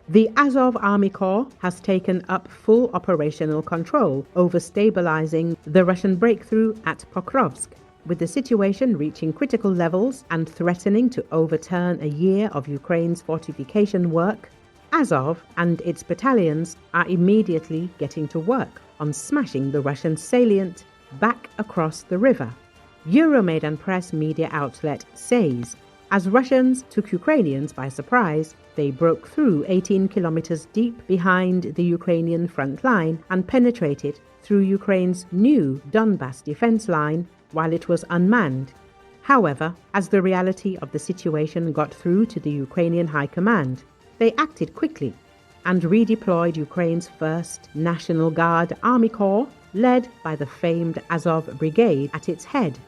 The Azov Army Corps has taken up full operational control over stabilizing the Russian breakthrough at Pokrovsk, with the situation reaching critical levels and threatening to overturn a year of Ukraine's fortification work. Azov and its battalions are immediately getting to work on smashing the Russian salient back across the river. Euromaidan Press media outlet says, as Russians took Ukrainians by surprise, they broke through 18 kilometers deep behind the Ukrainian front line and penetrated through Ukraine's new Donbas Defense line while it was unmanned. However, as the reality of the situation got through to the Ukrainian High Command, they acted quickly and redeployed Ukraine's 1st National Guard Army Corps, led by the famed Azov Brigade at its head.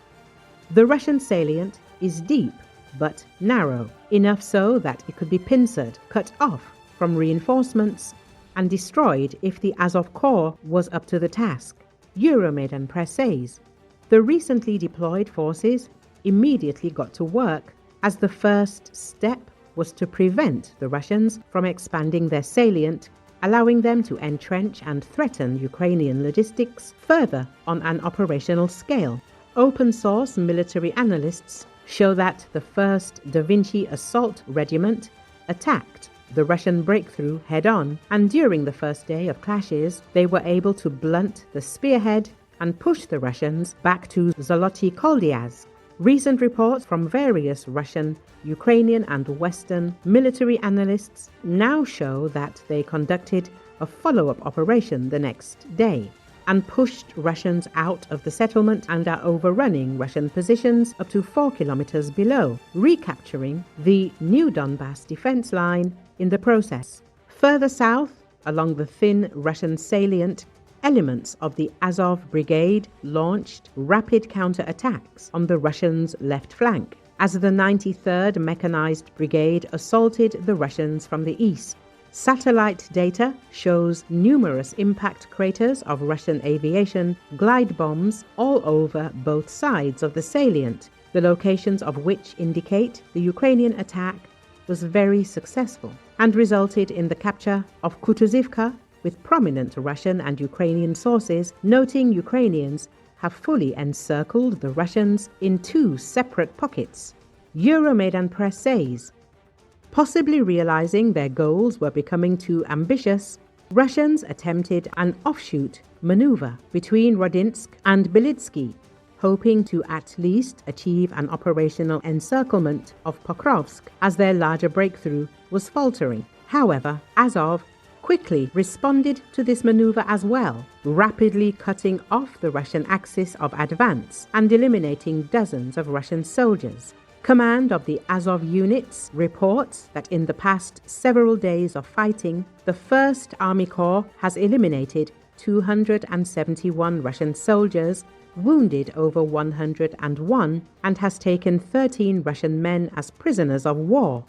The Russian salient is deep but narrow, enough so that it could be pincered, cut off from reinforcements, and destroyed if the Azov Corps was up to the task, Euromaidan Press says. The recently deployed forces immediately got to work, as the first step was to prevent the Russians from expanding their salient, allowing them to entrench and threaten Ukrainian logistics further on an operational scale. Open-source military analysts show that the 1st Da Vinci Assault Regiment attacked the Russian breakthrough head-on, and during the first day of clashes, they were able to blunt the spearhead and push the Russians back to Zolotyi Kolodiaz. Recent reports from various Russian, Ukrainian and Western military analysts now show that they conducted a follow-up operation the next day and pushed Russians out of the settlement and are overrunning Russian positions up to 4 kilometers below, recapturing the new Donbas defense line in the process. Further south, along the thin Russian salient, elements of the Azov Brigade launched rapid counterattacks on the Russians' left flank, as the 93rd Mechanized Brigade assaulted the Russians from the east. Satellite data shows numerous impact craters of Russian aviation glide bombs all over both sides of the salient, the locations of which indicate the Ukrainian attack was very successful and resulted in the capture of Kutuzivka, with prominent Russian and Ukrainian sources noting Ukrainians have fully encircled the Russians in 2 separate pockets. Euromaidan Press says, possibly realizing their goals were becoming too ambitious, Russians attempted an offshoot maneuver between Rodinsk and Belitsky, hoping to at least achieve an operational encirclement of Pokrovsk as their larger breakthrough was faltering. However, Azov quickly responded to this maneuver as well, rapidly cutting off the Russian axis of advance and eliminating dozens of Russian soldiers. Command of the Azov units reports that in the past several days of fighting, the 1st Army Corps has eliminated 271 Russian soldiers, wounded over 101, and has taken 13 Russian men as prisoners of war.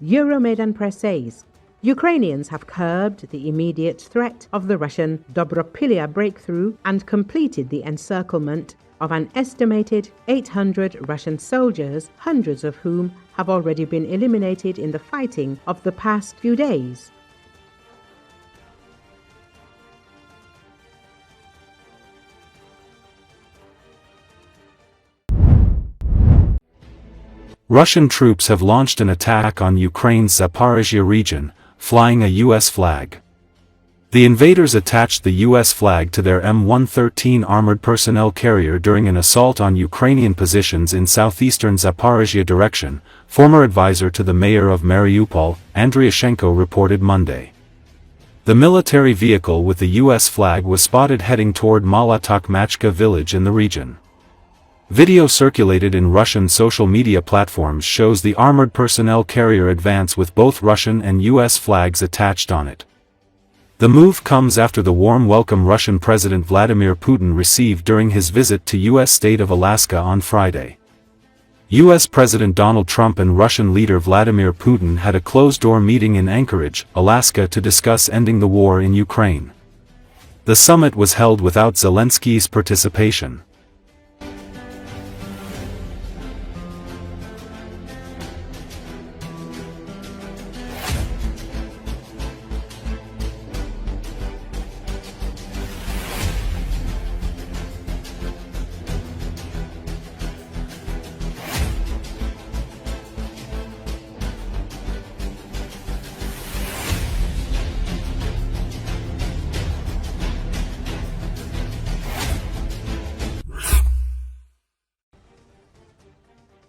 Euromaidan Press says, Ukrainians have curbed the immediate threat of the Russian Dobropilya breakthrough and completed the encirclement of an estimated 800 Russian soldiers, hundreds of whom have already been eliminated in the fighting of the past few days. Russian troops have launched an attack on Ukraine's Zaporizhzhia region, flying a U.S. flag. The invaders attached the U.S. flag to their M113 armored personnel carrier during an assault on Ukrainian positions in southeastern Zaporizhzhia direction, former advisor to the mayor of Mariupol, Andriashenko, reported Monday. The military vehicle with the U.S. flag was spotted heading toward Malotokmachka village in the region. Video circulated in Russian social media platforms shows the armored personnel carrier advance with both Russian and U.S. flags attached on it. The move comes after the warm welcome Russian President Vladimir Putin received during his visit to U.S. state of Alaska on Friday. U.S. President Donald Trump and Russian leader Vladimir Putin had a closed-door meeting in Anchorage, Alaska to discuss ending the war in Ukraine. The summit was held without Zelenski's participation.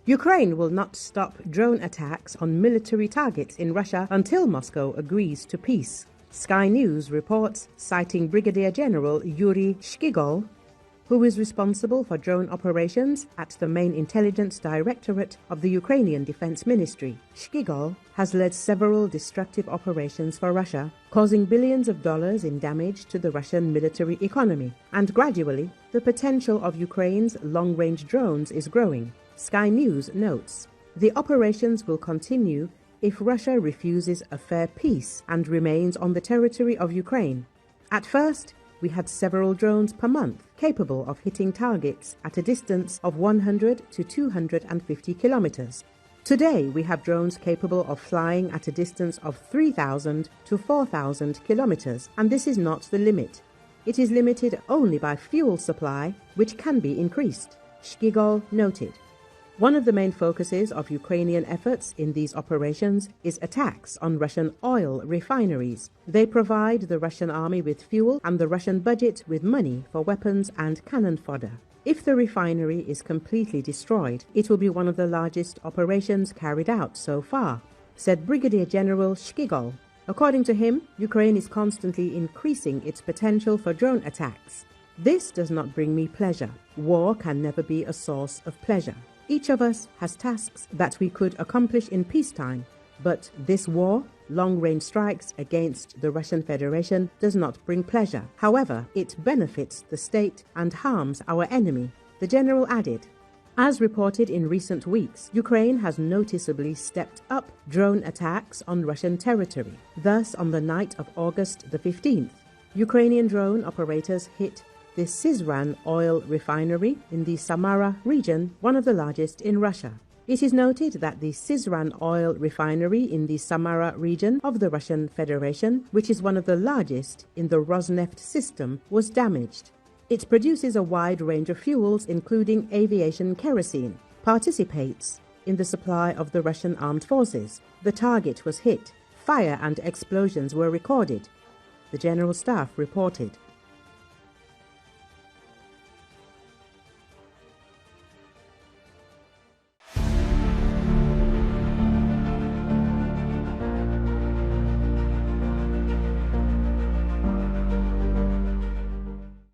Ukraine will not stop drone attacks on military targets in Russia until Moscow agrees to peace. Sky News reports, citing Brigadier General Yuri Shkigol, who is responsible for drone operations at the main intelligence directorate of the Ukrainian Defense Ministry. Shkigol has led several destructive operations for Russia, causing billions of dollars in damage to the Russian military economy. And gradually, the potential of Ukraine's long-range drones is growing. Sky News notes, the operations will continue if Russia refuses a fair peace and remains on the territory of Ukraine. At first, we had several drones per month capable of hitting targets at a distance of 100 to 250 kilometers. Today, we have drones capable of flying at a distance of 3,000 to 4,000 kilometers, and this is not the limit. It is limited only by fuel supply, which can be increased, Shkigol noted. One of the main focuses of Ukrainian efforts in these operations is attacks on Russian oil refineries. They provide the Russian army with fuel and the Russian budget with money for weapons and cannon fodder. If the refinery is completely destroyed, it will be one of the largest operations carried out so far, said Brigadier General Shkigol. According to him, Ukraine is constantly increasing its potential for drone attacks. This does not bring me pleasure. War can never be a source of pleasure. Each of us has tasks that we could accomplish in peacetime, but this war, long-range strikes against the Russian Federation, does not bring pleasure. However, it benefits the state and harms our enemy, the general added. As reported in recent weeks, Ukraine has noticeably stepped up drone attacks on Russian territory. Thus, on the night of August the 15th, Ukrainian drone operators hit the Syzran oil refinery in the Samara region, one of the largest in Russia. It is noted that the Syzran oil refinery in the Samara region of the Russian Federation, which is one of the largest in the Rosneft system, was damaged. It produces a wide range of fuels, including aviation kerosene, participates in the supply of the Russian armed forces. The target was hit. Fire and explosions were recorded, the General Staff reported.